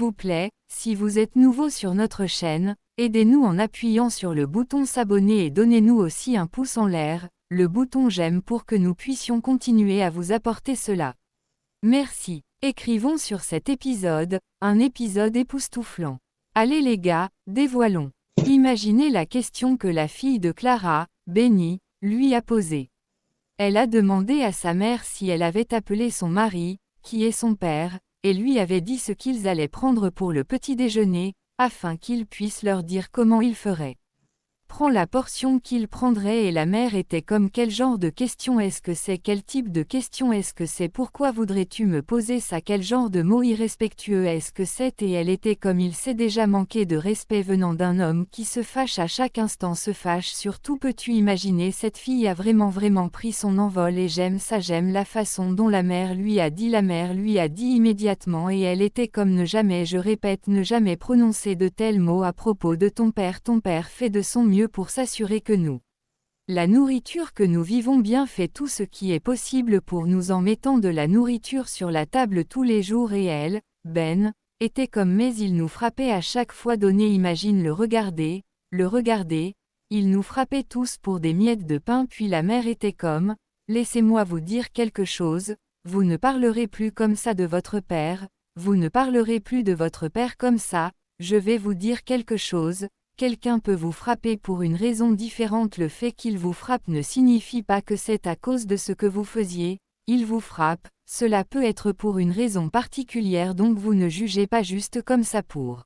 vous plaît, si vous êtes nouveau sur notre chaîne, aidez-nous en appuyant sur le bouton s'abonner et donnez-nous aussi un pouce en l'air, le bouton j'aime pour que nous puissions continuer à vous apporter cela. Merci. Écrivons sur cet épisode, un épisode époustouflant. Allez les gars, dévoilons. Imaginez la question que la fille de Clara, Benny, lui a posée. Elle a demandé à sa mère si elle avait appelé son mari, qui est son père, et lui avait dit ce qu'ils allaient prendre pour le petit déjeuner, afin qu'il puisse leur dire comment il ferait. Prends la portion qu'il prendrait et la mère était comme quel genre de question est-ce que c'est quel type de question est-ce que c'est pourquoi voudrais-tu me poser ça quel genre de mots irrespectueux est-ce que c'est et elle était comme il s'est déjà manqué de respect venant d'un homme qui se fâche à chaque instant se fâche surtout peux-tu imaginer cette fille a vraiment pris son envol et j'aime la façon dont la mère lui a dit immédiatement et elle était comme ne jamais je répète ne jamais prononcer de tels mots à propos de ton père fait de son mieux pour s'assurer que nous. La nourriture que nous vivons bien fait tout ce qui est possible pour nous en mettant de la nourriture sur la table tous les jours et elle, Ben, était comme mais il nous frappait à chaque fois donné imagine le regarder, il nous frappait tous pour des miettes de pain puis la mère était comme, laissez-moi vous dire quelque chose, vous ne parlerez plus comme ça de votre père, vous ne parlerez plus de votre père comme ça, je vais vous dire quelque chose. Quelqu'un peut vous frapper pour une raison différente. Le fait qu'il vous frappe ne signifie pas que c'est à cause de ce que vous faisiez, il vous frappe, cela peut être pour une raison particulière donc vous ne jugez pas juste comme ça pour.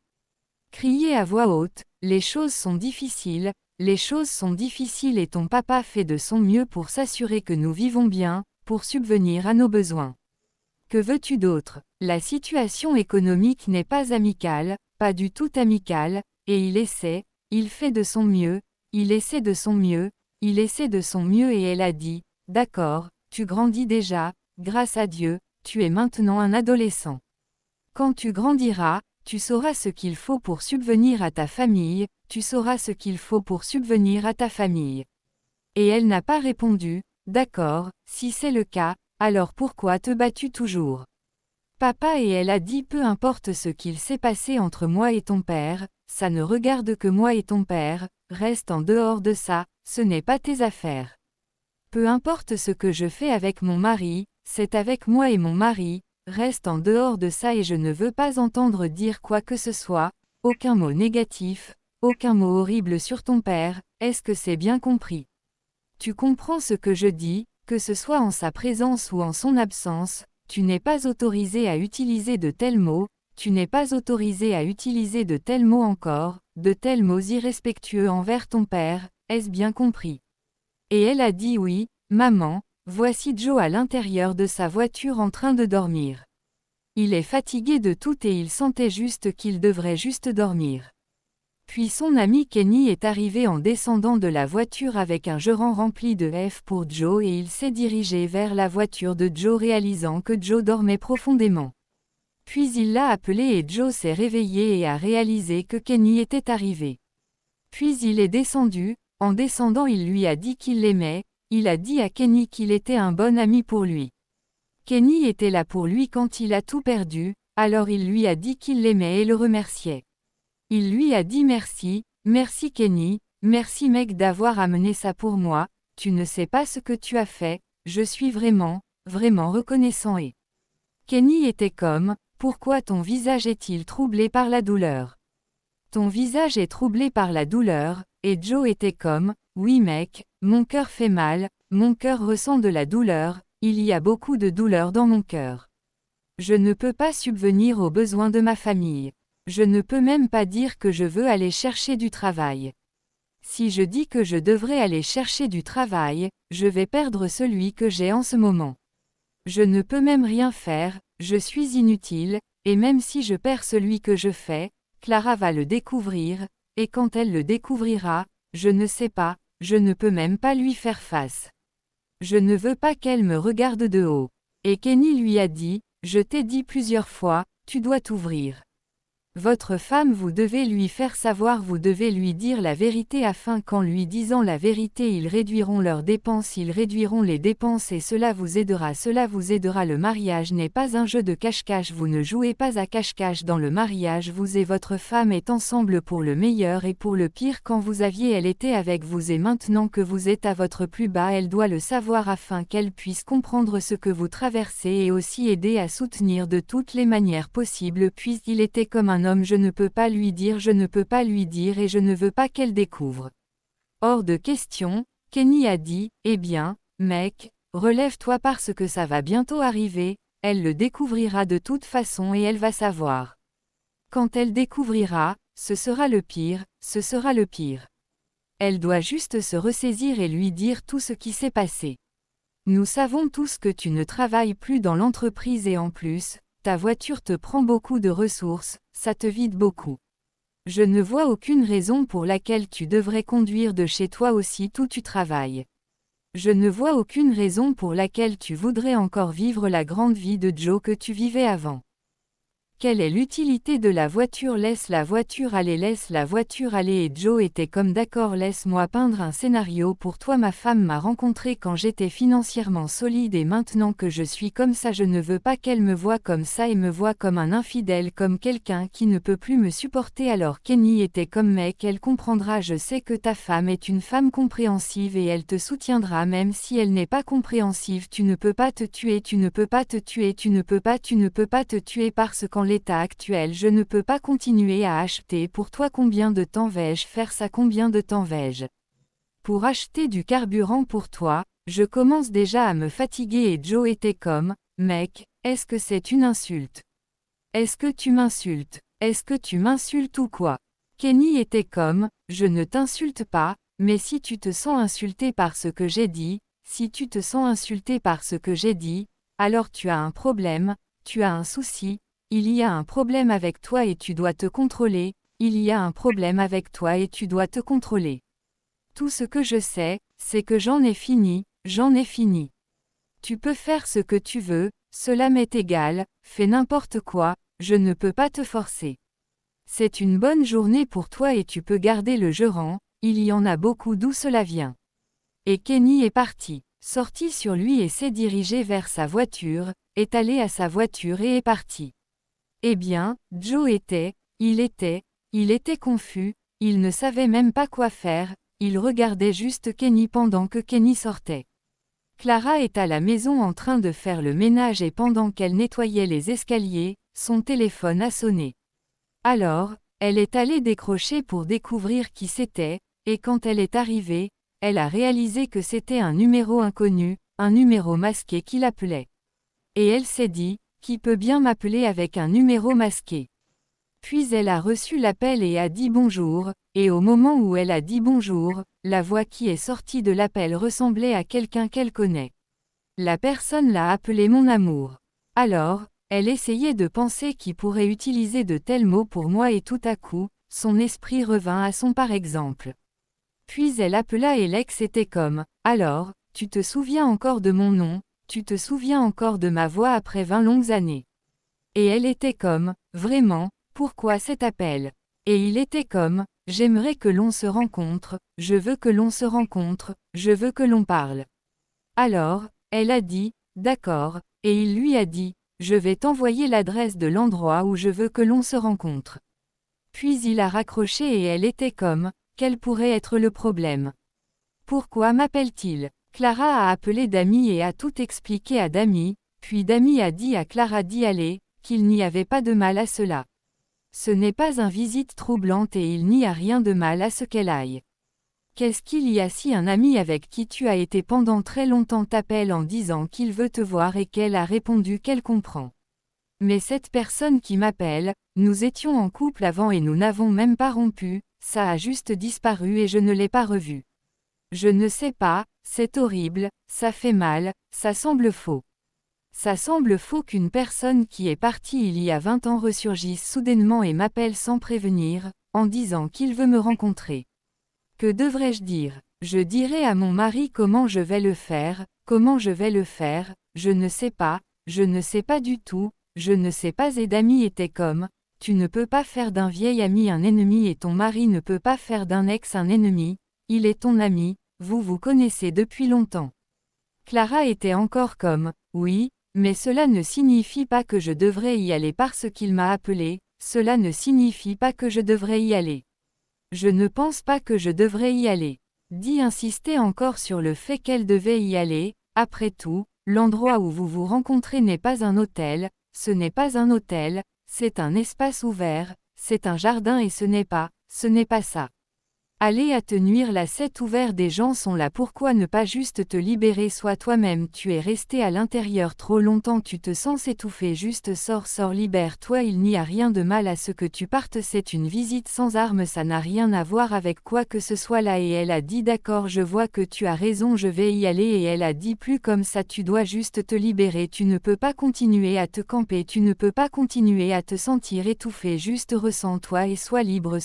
Criez à voix haute, les choses sont difficiles et ton papa fait de son mieux pour s'assurer que nous vivons bien, pour subvenir à nos besoins. Que veux-tu d'autre? La situation économique n'est pas amicale, pas du tout amicale, et il fait de son mieux, il essaie de son mieux et elle a dit, d'accord, tu grandis déjà, grâce à Dieu, tu es maintenant un adolescent. Quand tu grandiras, tu sauras ce qu'il faut pour subvenir à ta famille, Et elle n'a pas répondu, d'accord, si c'est le cas, alors pourquoi te bats-tu toujours? Papa et elle a dit peu importe ce qu'il s'est passé entre moi et ton père, ça ne regarde que moi et ton père, reste en dehors de ça, ce n'est pas tes affaires. Peu importe ce que je fais avec mon mari, c'est avec moi et mon mari, reste en dehors de ça et je ne veux pas entendre dire quoi que ce soit, aucun mot négatif, aucun mot horrible sur ton père, est-ce que c'est bien compris? Tu comprends ce que je dis, que ce soit en sa présence ou en son absence, tu n'es pas autorisé à utiliser de tels mots, encore, de tels mots irrespectueux envers ton père, est-ce bien compris? Et elle a dit oui, maman, voici Joe à l'intérieur de sa voiture en train de dormir. Il est fatigué de tout et il sentait juste qu'il devrait juste dormir. Puis son ami Kenny est arrivé en descendant de la voiture avec un gerant rempli de F pour Joe et il s'est dirigé vers la voiture de Joe réalisant que Joe dormait profondément. Puis il l'a appelé et Joe s'est réveillé et a réalisé que Kenny était arrivé. Puis il est descendu, en descendant il lui a dit qu'il l'aimait, il a dit à Kenny qu'il était un bon ami pour lui. Kenny était là pour lui quand il a tout perdu, alors il lui a dit qu'il l'aimait et le remerciait. Il lui a dit merci Kenny, merci mec d'avoir amené ça pour moi, tu ne sais pas ce que tu as fait, je suis vraiment reconnaissant et. Kenny était comme, pourquoi ton visage est-il troublé par la douleur? Ton visage est troublé par la douleur, et Joe était comme, oui mec, mon cœur fait mal, mon cœur ressent de la douleur, il y a beaucoup de douleur dans mon cœur. Je ne peux pas subvenir aux besoins de ma famille. Je ne peux même pas dire que je veux aller chercher du travail. Si je dis que je devrais aller chercher du travail, je vais perdre celui que j'ai en ce moment. Je ne peux même rien faire, je suis inutile, et même si je perds celui que je fais, Clara va le découvrir, et quand elle le découvrira, je ne sais pas, je ne peux même pas lui faire face. Je ne veux pas qu'elle me regarde de haut. Et Kenny lui a dit, je t'ai dit plusieurs fois, tu dois t'ouvrir. Votre femme vous devez lui faire savoir, vous devez lui dire la vérité afin qu'en lui disant la vérité ils réduiront leurs dépenses, ils réduiront les dépenses et cela vous aidera, le mariage n'est pas un jeu de cache-cache, vous ne jouez pas à cache-cache dans le mariage, vous et votre femme êtes ensemble pour le meilleur et pour le pire, quand vous aviez elle était avec vous et maintenant que vous êtes à votre plus bas elle doit le savoir afin qu'elle puisse comprendre ce que vous traversez et aussi aider à soutenir de toutes les manières possibles, puis il était comme un homme, je ne peux pas lui dire, je ne peux pas lui dire et je ne veux pas qu'elle découvre. Hors de question, Kenny a dit, eh bien, mec, relève-toi parce que ça va bientôt arriver, elle le découvrira de toute façon et elle va savoir. Quand elle découvrira, ce sera le pire, ce sera le pire. Elle doit juste se ressaisir et lui dire tout ce qui s'est passé. Nous savons tous que tu ne travailles plus dans l'entreprise et en plus, ta voiture te prend beaucoup de ressources, ça te vide beaucoup. Je ne vois aucune raison pour laquelle tu devrais conduire de chez toi aussitôt tu travailles. Je ne vois aucune raison pour laquelle tu voudrais encore vivre la grande vie de Joe que tu vivais avant. Quelle est l'utilité de la voiture? Laisse la voiture aller, laisse la voiture aller. Et Joe était comme d'accord, laisse-moi peindre un scénario pour toi. Ma femme m'a rencontré quand j'étais financièrement solide et maintenant que je suis comme ça je ne veux pas qu'elle me voie comme ça et me voie comme un infidèle, comme quelqu'un qui ne peut plus me supporter. Alors Kenny était comme mec, elle comprendra, je sais que ta femme est une femme compréhensive et elle te soutiendra même si elle n'est pas compréhensive. Tu ne peux pas te tuer, tu ne peux pas te tuer, tu ne peux pas te tuer parce qu'en l'état actuel je ne peux pas continuer à acheter pour toi. Combien de temps vais-je faire ça? Combien de temps vais-je pour acheter du carburant pour toi? Je commence déjà à me fatiguer. Et Joe était comme, mec, est-ce que c'est une insulte? Est-ce que tu m'insultes? Est-ce que tu m'insultes ou quoi? Kenny était comme, je ne t'insulte pas, mais si tu te sens insulté par ce que j'ai dit, si tu te sens insulté par ce que j'ai dit, alors tu as un problème, tu as un souci. Il y a un problème avec toi et tu dois te contrôler, il y a un problème avec toi et tu dois te contrôler. Tout ce que je sais, c'est que j'en ai fini, j'en ai fini. Tu peux faire ce que tu veux, cela m'est égal, fais n'importe quoi, je ne peux pas te forcer. C'est une bonne journée pour toi et tu peux garder le gérant, il y en a beaucoup d'où cela vient. Et Kenny est parti, sorti sur lui et s'est dirigé vers sa voiture, est allé à sa voiture et est parti. Eh bien, Joe il était confus, il ne savait même pas quoi faire, il regardait juste Kenny pendant que Kenny sortait. Clara est à la maison en train de faire le ménage et pendant qu'elle nettoyait les escaliers, son téléphone a sonné. Alors, elle est allée décrocher pour découvrir qui c'était, et quand elle est arrivée, elle a réalisé que c'était un numéro inconnu, un numéro masqué qui l'appelait. Et elle s'est dit, qui peut bien m'appeler avec un numéro masqué? Puis elle a reçu l'appel et a dit bonjour, et au moment où elle a dit bonjour, la voix qui est sortie de l'appel ressemblait à quelqu'un qu'elle connaît. La personne l'a appelé mon amour. Alors, elle essayait de penser qui pourrait utiliser de tels mots pour moi et tout à coup, son esprit revint à son par exemple. Puis elle appela et l'ex était comme, alors, tu te souviens encore de mon nom, tu te souviens encore de ma voix après 20 longues années. Et elle était comme, vraiment, pourquoi cet appel? Et il était comme, j'aimerais que l'on se rencontre, je veux que l'on se rencontre, je veux que l'on parle. Alors, elle a dit, d'accord, et il lui a dit, je vais t'envoyer l'adresse de l'endroit où je veux que l'on se rencontre. Puis il a raccroché et elle était comme, quel pourrait être le problème? Pourquoi m'appelle-t-il? Clara a appelé Dami et a tout expliqué à Dami, puis Dami a dit à Clara d'y aller, qu'il n'y avait pas de mal à cela. Ce n'est pas une visite troublante et il n'y a rien de mal à ce qu'elle aille. Qu'est-ce qu'il y a si un ami avec qui tu as été pendant très longtemps t'appelle en disant qu'il veut te voir et qu'elle a répondu qu'elle comprend? Mais cette personne qui m'appelle, nous étions en couple avant et nous n'avons même pas rompu, ça a juste disparu et je ne l'ai pas revu. Je ne sais pas, c'est horrible, ça fait mal, ça semble faux. Ça semble faux qu'une personne qui est partie il y a 20 ans ressurgisse soudainement et m'appelle sans prévenir, en disant qu'il veut me rencontrer. Que devrais-je dire? Je dirai à mon mari comment je vais le faire, je ne sais pas du tout, je ne sais pas. Et Dami était comme, tu ne peux pas faire d'un vieil ami un ennemi et ton mari ne peut pas faire d'un ex un ennemi, il est ton ami, vous vous connaissez depuis longtemps. Clara était encore comme, oui, mais cela ne signifie pas que je devrais y aller parce qu'il m'a appelé, cela ne signifie pas que je devrais y aller. Je ne pense pas que je devrais y aller. Dee insistait encore sur le fait qu'elle devait y aller, après tout, l'endroit où vous vous rencontrez n'est pas un hôtel, ce n'est pas un hôtel, c'est un espace ouvert, c'est un jardin et ce n'est pas ça. Aller à te nuire là c'est ouvert des gens sont là pourquoi ne pas juste te libérer sois toi-même tu es resté à l'intérieur trop longtemps tu te sens étouffé juste sors libère-toi il n'y a rien de mal à ce que tu partes c'est une visite sans armes ça n'a rien à voir avec quoi que ce soit là et elle a dit d'accord je vois que tu as raison je vais y aller et elle a dit plus comme ça tu dois juste te libérer tu ne peux pas continuer à te camper tu ne peux pas continuer à te sentir étouffé juste ressens-toi et sois libre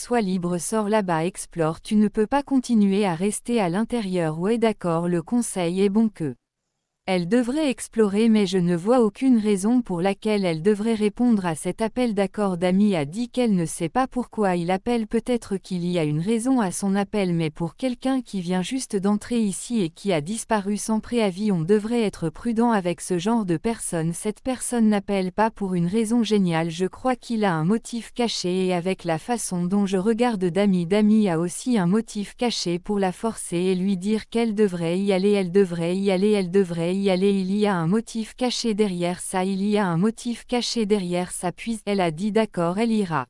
sors là-bas explore tu ne peux pas continuer à rester à l'intérieur ouais d'accord le conseil est bon que elle devrait explorer mais je ne vois aucune raison pour laquelle elle devrait répondre à cet appel d'accord Dami a dit qu'elle ne sait pas pourquoi il appelle peut-être qu'il y a une raison à son appel mais pour quelqu'un qui vient juste d'entrer ici et qui a disparu sans préavis on devrait être prudent avec ce genre de personne cette personne n'appelle pas pour une raison géniale je crois qu'il a un motif caché et avec la façon dont je regarde Dami a aussi un motif caché pour la forcer et lui dire qu'elle devrait y aller elle devrait y aller y aller il y a un motif caché derrière ça il y a un motif caché derrière ça puis elle a dit d'accord elle ira.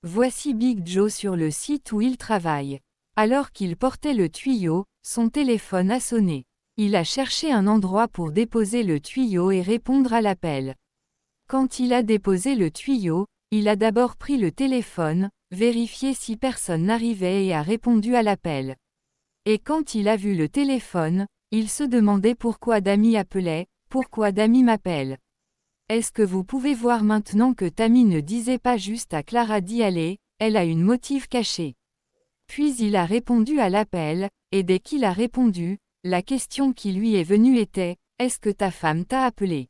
Voici Big Joe sur le site où il travaille. Alors qu'il portait le tuyau, son téléphone a sonné. Il a cherché un endroit pour déposer le tuyau et répondre à l'appel. Quand il a déposé le tuyau, il a d'abord pris le téléphone, vérifié si personne n'arrivait et a répondu à l'appel. Et quand il a vu le téléphone, il se demandait pourquoi Dami appelait, pourquoi Dami m'appelle. Est-ce que vous pouvez voir maintenant que Tammy ne disait pas juste à Clara d'y aller, elle a une motif caché. Puis il a répondu à l'appel, et dès qu'il a répondu, la question qui lui est venue était, est-ce que ta femme t'a appelé?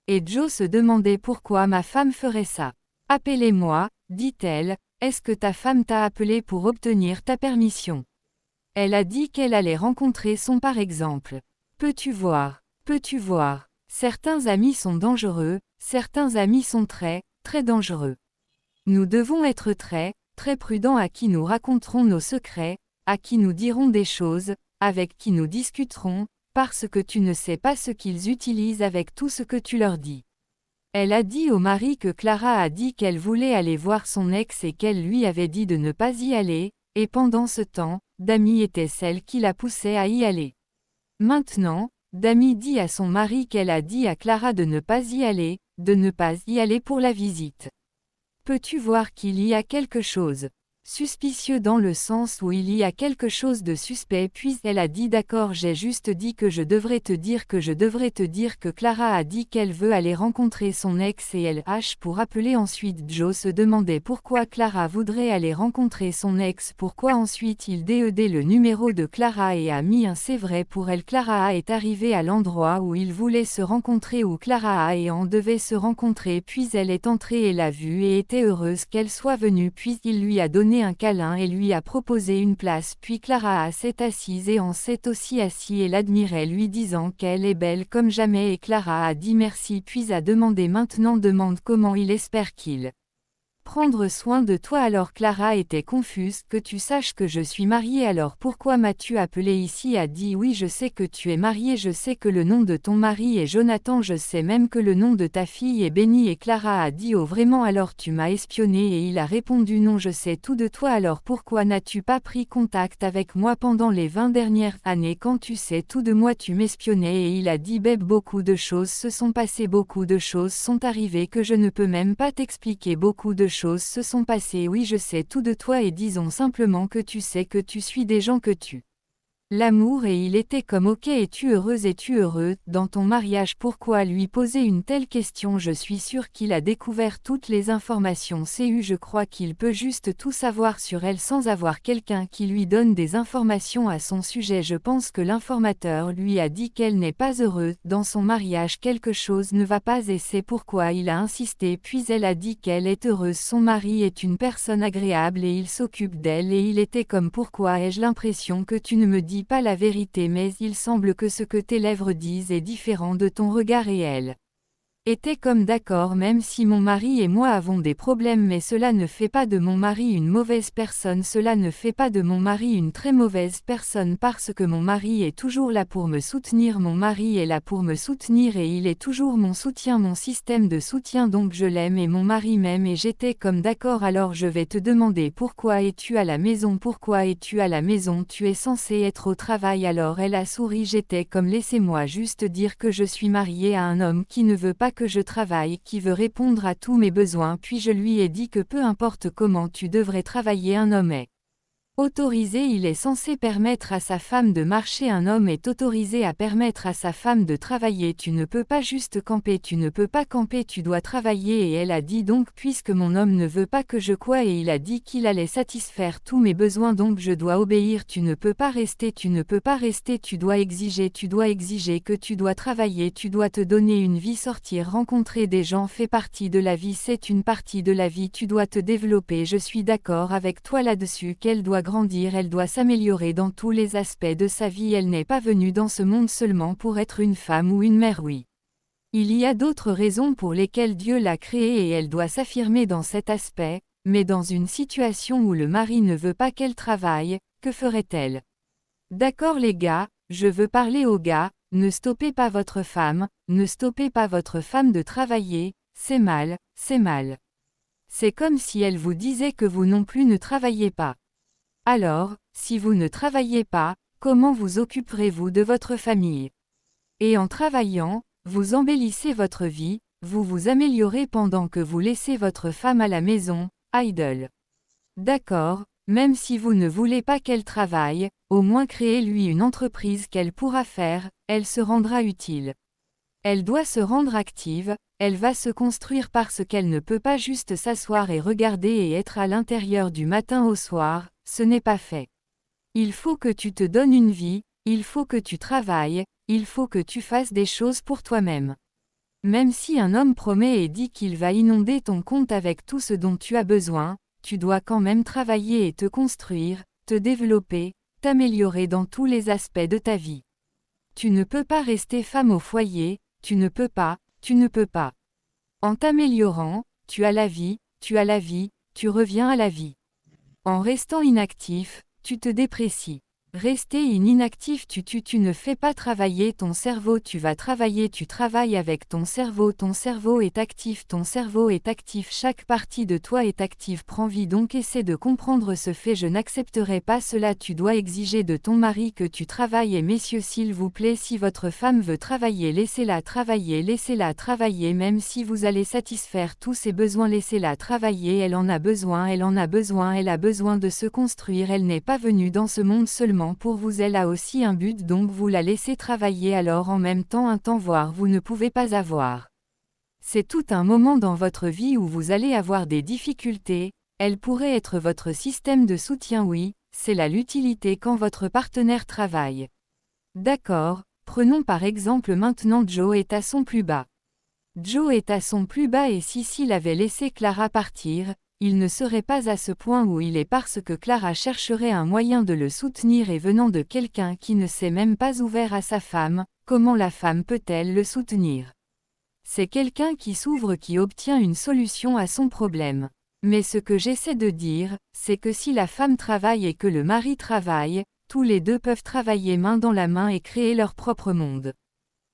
Et Joe se demandait pourquoi ma femme ferait ça. Appelez-moi, dit-elle, est-ce que ta femme t'a appelé pour obtenir ta permission? Elle a dit qu'elle allait rencontrer son par exemple. Peux-tu voir? Certains amis sont dangereux, certains amis sont très, très dangereux. Nous devons être très, très prudents à qui nous raconterons nos secrets, à qui nous dirons des choses, avec qui nous discuterons, parce que tu ne sais pas ce qu'ils utilisent avec tout ce que tu leur dis. Elle a dit au mari que Clara a dit qu'elle voulait aller voir son ex et qu'elle lui avait dit de ne pas y aller, et pendant ce temps, Dami était celle qui la poussait à y aller. Maintenant, Dami dit à son mari qu'elle a dit à Clara de ne pas y aller pour la visite. Peux-tu voir qu'il y a quelque chose suspicieux dans le sens où il y a quelque chose de suspect puis elle a dit d'accord j'ai juste dit que je devrais te dire que Clara a dit qu'elle veut aller rencontrer son ex et elle pour appeler ensuite Joe se demandait pourquoi Clara voudrait aller rencontrer son ex pourquoi ensuite il déedait le numéro de Clara et a mis un c'est vrai pour elle Clara est arrivée à l'endroit où il voulait se rencontrer où Clara et on devait se rencontrer puis elle est entrée et l'a vue et était heureuse qu'elle soit venue puis il lui a donné un câlin et lui a proposé une place puis Clara s'est assise et on s'est aussi assis et l'admirait lui disant qu'elle est belle comme jamais et Clara a dit merci puis a demandé maintenant demande comment il espère qu'il prendre soin de toi alors Clara était confuse que tu saches que je suis mariée alors pourquoi m'as-tu appelé ici a dit oui je sais que tu es mariée je sais que le nom de ton mari est Jonathan je sais même que le nom de ta fille est Benny et Clara a dit oh vraiment alors tu m'as espionné et il a répondu non je sais tout de toi alors pourquoi n'as-tu pas pris contact avec moi pendant les 20 dernières années quand tu sais tout de moi tu m'espionnais et il a dit Beb beaucoup de choses se sont passées beaucoup de choses sont arrivées que je ne peux même pas t'expliquer beaucoup de choses se sont passées oui je sais tout de toi et disons simplement que tu sais que tu suis des gens que tu L'amour et il était comme ok es-tu heureuse es-tu heureux, dans ton mariage pourquoi lui poser une telle question je suis sûre qu'il a découvert toutes les informations je crois qu'il peut juste tout savoir sur elle sans avoir quelqu'un qui lui donne des informations à son sujet je pense que l'informateur lui a dit qu'elle n'est pas heureuse, dans son mariage quelque chose ne va pas et c'est pourquoi il a insisté puis elle a dit qu'elle est heureuse son mari est une personne agréable et il s'occupe d'elle et il était comme pourquoi ai-je l'impression que tu ne me dis pas la vérité mais il semble que ce que tes lèvres disent est différent de ton regard réel. Était comme d'accord même si mon mari et moi avons des problèmes mais cela ne fait pas de mon mari une mauvaise personne cela ne fait pas de mon mari une très mauvaise personne parce que mon mari est toujours là pour me soutenir mon mari est là pour me soutenir et il est toujours mon soutien mon système de soutien donc je l'aime et mon mari m'aime et j'étais comme d'accord alors je vais te demander pourquoi es-tu à la maison pourquoi es-tu à la maison tu es censé être au travail alors elle a souri j'étais comme laissez-moi juste dire que je suis mariée à un homme qui ne veut pas que je travaille, qui veut répondre à tous mes besoins puis je lui ai dit que peu importe comment tu devrais travailler un homme est autorisé il est censé permettre à sa femme de marcher un homme est autorisé à permettre à sa femme de travailler tu ne peux pas juste camper tu ne peux pas camper tu dois travailler et elle a dit donc puisque mon homme ne veut pas que je quoi et il a dit qu'il allait satisfaire tous mes besoins donc je dois obéir tu ne peux pas rester tu ne peux pas rester tu dois exiger que tu dois travailler tu dois te donner une vie sortir rencontrer des gens fait partie de la vie c'est une partie de la vie tu dois te développer je suis d'accord avec toi là-dessus qu'elle doit grandir elle doit s'améliorer dans tous les aspects de sa vie elle n'est pas venue dans ce monde seulement pour être une femme ou une mère oui. Il y a d'autres raisons pour lesquelles Dieu l'a créée et elle doit s'affirmer dans cet aspect, mais dans une situation où le mari ne veut pas qu'elle travaille, que ferait-elle? D'accord les gars, je veux parler aux gars, ne stoppez pas votre femme de travailler, c'est mal, c'est mal. C'est comme si elle vous disait que vous non plus ne travaillez pas. Alors, si vous ne travaillez pas, comment vous occuperez-vous de votre famille? Et en travaillant, vous embellissez votre vie, vous vous améliorez pendant que vous laissez votre femme à la maison, idle. D'accord, même si vous ne voulez pas qu'elle travaille, au moins créez-lui une entreprise qu'elle pourra faire, elle se rendra utile. Elle doit se rendre active, elle va se construire parce qu'elle ne peut pas juste s'asseoir et regarder et être à l'intérieur du matin au soir, ce n'est pas fait. Il faut que tu te donnes une vie, il faut que tu travailles, il faut que tu fasses des choses pour toi-même. Même si un homme promet et dit qu'il va inonder ton compte avec tout ce dont tu as besoin, tu dois quand même travailler et te construire, te développer, t'améliorer dans tous les aspects de ta vie. Tu ne peux pas rester femme au foyer, tu ne peux pas. En t'améliorant, tu as la vie, tu reviens à la vie. En restant inactif, tu te déprécies. Rester inactif tu ne fais pas travailler ton cerveau tu vas travailler tu travailles avec ton cerveau est actif chaque partie de toi est active prends vie donc essaie de comprendre ce fait je n'accepterai pas cela tu dois exiger de ton mari que tu travailles et messieurs s'il vous plaît si votre femme veut travailler laissez-la travailler même si vous allez satisfaire tous ses besoins laissez-la travailler elle a besoin de se construire elle n'est pas venue dans ce monde seulement pour vous elle a aussi un but donc vous la laissez travailler alors en même temps un temps voire vous ne pouvez pas avoir. C'est tout un moment dans votre vie où vous allez avoir des difficultés, elle pourrait être votre système de soutien oui, c'est l'utilité quand votre partenaire travaille. D'accord, prenons par exemple maintenant Joe est à son plus bas. Joe est à son plus bas et si s'il avait laissé Clara partir, il ne serait pas à ce point où il est parce que Clara chercherait un moyen de le soutenir et venant de quelqu'un qui ne s'est même pas ouvert à sa femme, comment la femme peut-elle le soutenir? C'est quelqu'un qui s'ouvre qui obtient une solution à son problème. Mais ce que j'essaie de dire, c'est que si la femme travaille et que le mari travaille, tous les deux peuvent travailler main dans la main et créer leur propre monde.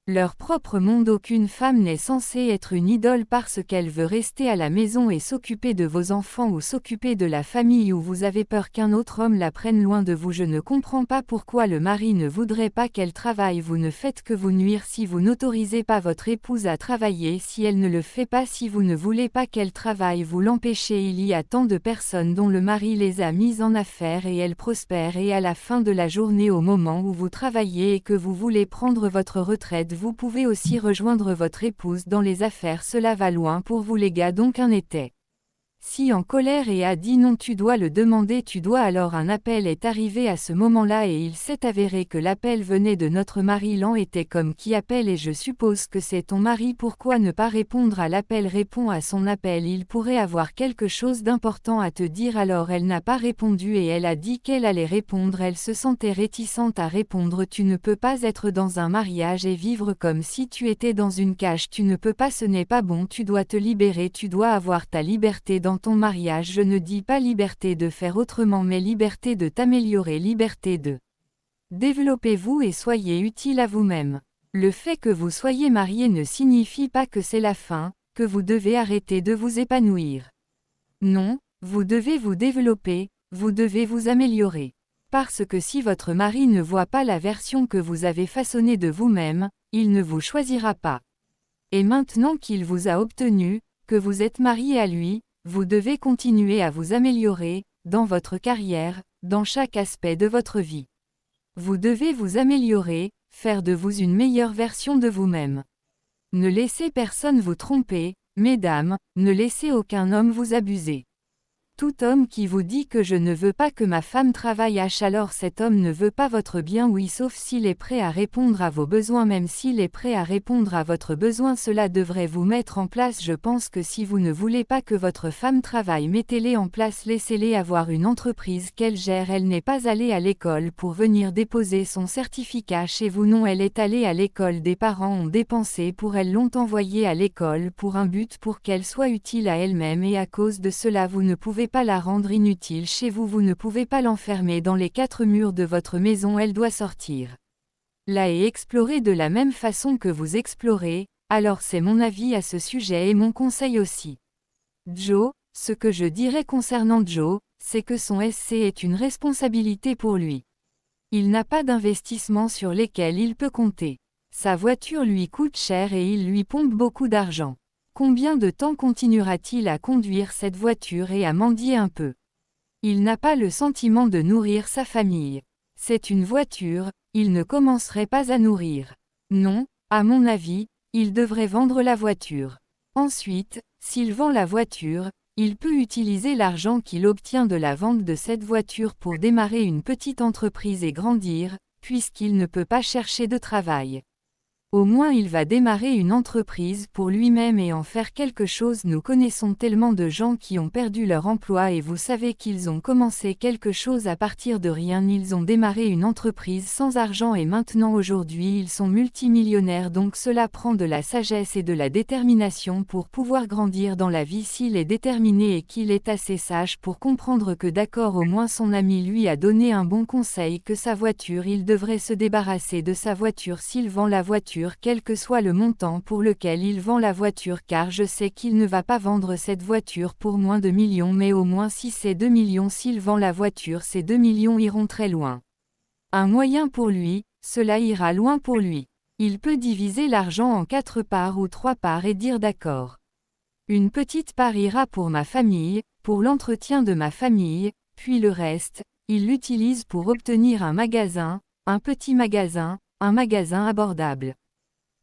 Leur propre monde. Aucune femme n'est censée être une idole parce qu'elle veut rester à la maison et s'occuper de vos enfants ou s'occuper de la famille ou vous avez peur qu'un autre homme la prenne loin de vous. Je ne comprends pas pourquoi le mari ne voudrait pas qu'elle travaille. Vous ne faites que vous nuire si vous n'autorisez pas votre épouse à travailler. Si elle ne le fait pas, si vous ne voulez pas qu'elle travaille, vous l'empêchez. Il y a tant de personnes dont le mari les a mises en affaires et elles prospèrent, et à la fin de la journée, au moment où vous travaillez et que vous voulez prendre votre retraite, vous pouvez aussi rejoindre votre épouse dans les affaires. Cela va loin pour vous les gars. Donc un était si en colère et a dit non, tu dois le demander, tu dois. Alors un appel est arrivé à ce moment-là et il s'est avéré que l'appel venait de notre mari. L'an était comme qui appelle et je suppose que c'est ton mari. Pourquoi ne pas répondre à l'appel? Réponds à son appel, il pourrait avoir quelque chose d'important à te dire. Alors elle n'a pas répondu et elle a dit qu'elle allait répondre. Elle se sentait réticente à répondre. Tu ne peux pas être dans un mariage et vivre comme si tu étais dans une cage. Tu ne peux pas, ce n'est pas bon. Tu dois te libérer, tu dois avoir ta liberté dans ton mariage. Je ne dis pas liberté de faire autrement mais liberté de t'améliorer, liberté de développez-vous et soyez utile à vous-même. Le fait que vous soyez marié ne signifie pas que c'est la fin, que vous devez arrêter de vous épanouir. Non, vous devez vous développer, vous devez vous améliorer. Parce que si votre mari ne voit pas la version que vous avez façonnée de vous-même, il ne vous choisira pas. Et maintenant qu'il vous a obtenu, que vous êtes marié à lui, vous devez continuer à vous améliorer, dans votre carrière, dans chaque aspect de votre vie. Vous devez vous améliorer, faire de vous une meilleure version de vous-même. Ne laissez personne vous tromper, mesdames, ne laissez aucun homme vous abuser. Tout homme qui vous dit que je ne veux pas que ma femme travaille, alors cet homme ne veut pas votre bien. Oui, sauf s'il est prêt à répondre à vos besoins. Même s'il est prêt à répondre à votre besoin, cela devrait vous mettre en place. Je pense que si vous ne voulez pas que votre femme travaille, mettez-les en place, laissez-les avoir une entreprise qu'elle gère. Elle n'est pas allée à l'école pour venir déposer son certificat chez vous. Non, elle est allée à l'école. Des parents ont dépensé pour elle, l'ont envoyée à l'école pour un but, pour qu'elle soit utile à elle-même, et à cause de cela vous ne pouvez pas la rendre inutile chez vous. Vous ne pouvez pas l'enfermer dans les 4 murs de votre maison. Elle doit sortir là et explorer de la même façon que vous explorez. Alors c'est mon avis à ce sujet et mon conseil aussi. Joe, ce que je dirais concernant Joe, c'est que son SC est une responsabilité pour lui. Il n'a pas d'investissement sur lesquels il peut compter. Sa voiture lui coûte cher et il lui pompe beaucoup d'argent. Combien de temps continuera-t-il à conduire cette voiture et à mendier un peu? Il n'a pas le sentiment de nourrir sa famille. C'est une voiture, il ne commencerait pas à nourrir. Non, à mon avis, il devrait vendre la voiture. Ensuite, s'il vend la voiture, il peut utiliser l'argent qu'il obtient de la vente de cette voiture pour démarrer une petite entreprise et grandir, puisqu'il ne peut pas chercher de travail. Au moins il va démarrer une entreprise pour lui-même et en faire quelque chose. Nous connaissons tellement de gens qui ont perdu leur emploi et vous savez qu'ils ont commencé quelque chose à partir de rien. Ils ont démarré une entreprise sans argent et maintenant aujourd'hui ils sont multimillionnaires. Donc cela prend de la sagesse et de la détermination pour pouvoir grandir dans la vie. S'il est déterminé et qu'il est assez sage pour comprendre que d'accord, au moins son ami lui a donné un bon conseil, que sa voiture, il devrait se débarrasser de sa voiture s'il vend la voiture, quel que soit le montant pour lequel il vend la voiture, car je sais qu'il ne va pas vendre cette voiture pour moins de millions, mais au moins si c'est 2 millions s'il vend la voiture, ces 2 millions iront très loin. Un moyen pour lui, cela ira loin pour lui. Il peut diviser l'argent en 4 parts ou 3 parts et dire d'accord. Une petite part ira pour ma famille, pour l'entretien de ma famille, puis le reste, il l'utilise pour obtenir un magasin, un petit magasin, un magasin abordable.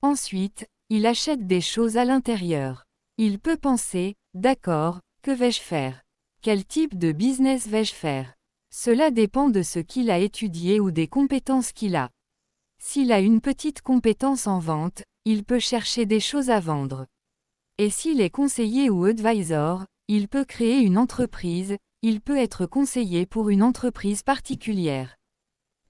Ensuite, il achète des choses à l'intérieur. Il peut penser, d'accord, que vais-je faire? Quel type de business vais-je faire? Cela dépend de ce qu'il a étudié ou des compétences qu'il a. S'il a une petite compétence en vente, il peut chercher des choses à vendre. Et s'il est conseiller ou advisor, il peut créer une entreprise, il peut être conseiller pour une entreprise particulière.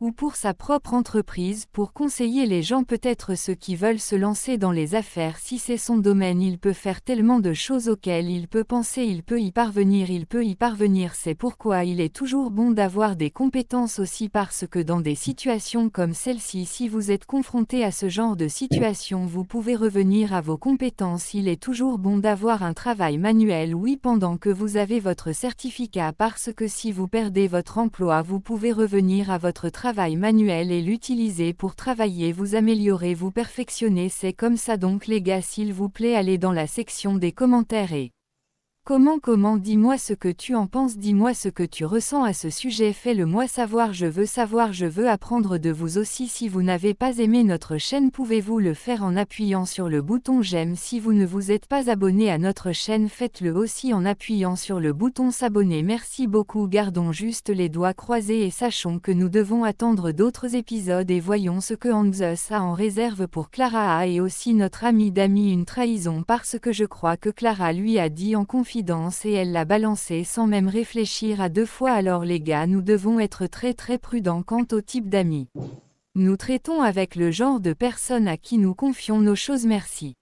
ou pour sa propre entreprise pour conseiller les gens, peut-être ceux qui veulent se lancer dans les affaires. Si c'est son domaine, il peut faire tellement de choses auxquelles il peut penser, il peut y parvenir, c'est pourquoi il est toujours bon d'avoir des compétences aussi, parce que dans des situations comme celle-ci, si vous êtes confronté à ce genre de situation, vous pouvez revenir à vos compétences. Il est toujours bon d'avoir un travail manuel, oui, pendant que vous avez votre certificat, parce que si vous perdez votre emploi, vous pouvez revenir à votre travail manuel et l'utiliser pour travailler, vous améliorer, vous perfectionner. C'est comme ça. Donc les gars, s'il vous plaît, allez dans la section des commentaires et comment dis-moi ce que tu en penses, dis-moi ce que tu ressens à ce sujet, fais-le moi savoir, je veux apprendre de vous aussi. Si vous n'avez pas aimé notre chaîne, pouvez-vous le faire en appuyant sur le bouton j'aime. Si vous ne vous êtes pas abonné à notre chaîne, faites-le aussi en appuyant sur le bouton s'abonner. Merci beaucoup, gardons juste les doigts croisés et sachons que nous devons attendre d'autres épisodes et voyons ce que Hanzus a en réserve pour Clara et aussi notre ami Dami. Une trahison, parce que je crois que Clara lui a dit en confidence et elle l'a balancé sans même réfléchir à deux fois. Alors les gars, nous devons être très prudents quant au type d'amis nous traitons avec le genre de personnes à qui nous confions nos choses. Merci.